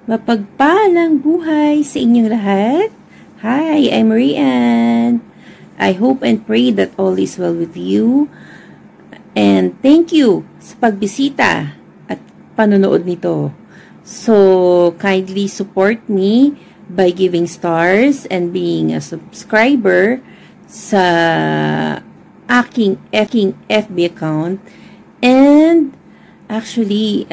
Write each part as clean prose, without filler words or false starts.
Mapagpalang buhay sa inyong lahat. Hi, I'm Rian. I hope and pray that all is well with you. And thank you sa pagbisita at panonood nito. So, kindly support me by giving stars and being a subscriber sa aking FB account. And actually,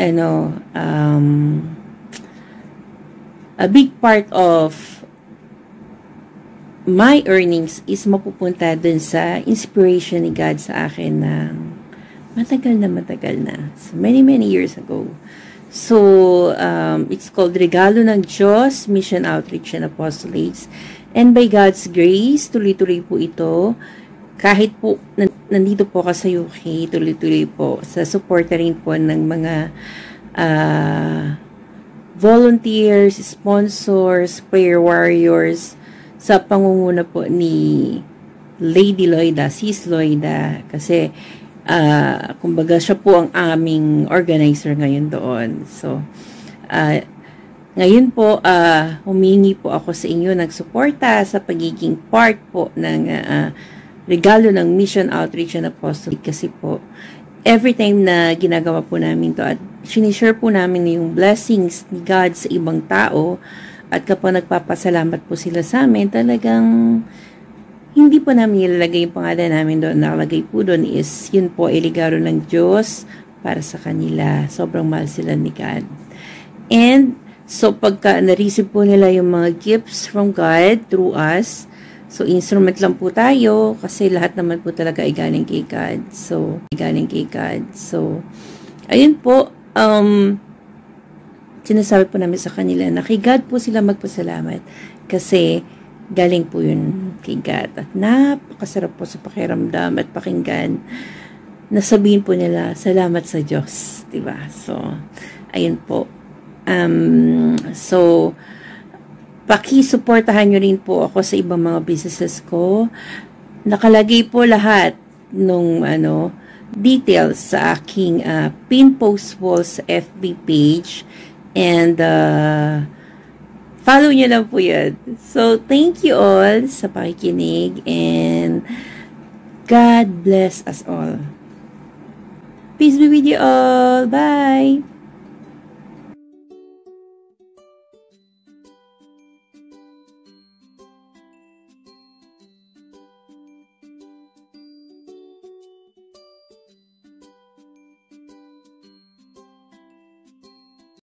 a big part of my earnings is mapupunta dun sa inspiration ni God sa akin ng matagal na. So, many years ago. So, it's called Regalo ng Diyos, Mission Outreach and Apostolates. And by God's grace, tuloy-tuloy po ito. Kahit po nandito po ka sa UK, tuloy-tuloy po sa suporta rin po ng mga volunteers, sponsors, prayer warriors sa pangunguna po ni Lady Loida, Sis Loida, kasi kumbaga siya po ang aming organizer ngayon doon. So, ngayon po, humingi po ako sa inyo ng suporta sa pagiging part po ng regalo ng Mission Outreach and Apostolic, kasi po, every time na ginagawa po namin to at sinishare po namin yung blessings ni God sa ibang tao at kapag nagpapasalamat po sila sa amin, talagang hindi po namin ilalagay yung pangalan namin doon. Nakalagay po doon is yun po ay regalo ng Diyos para sa kanila. Sobrang mahal sila ni God. And so pagka na-receive po nila yung mga gifts from God through us, so instrument lang po tayo kasi lahat naman po talaga ay galing kay God. So ayun po, sinasabi po namin sa kanila na kay God po sila magpasalamat kasi galing po yun kay God. At napakasarap po sa pakiramdam at pakinggan na sabihin po nila, salamat sa Diyos. Diba? So, ayun po. So, pakisuportahan nyo rin po ako sa ibang mga businesses ko. Nakalagay po lahat nung details sa aking pin post wall sa FB page. And follow nyo lang po yan. So, thank you all sa pakikinig and God bless us all. Peace be with you all. Bye!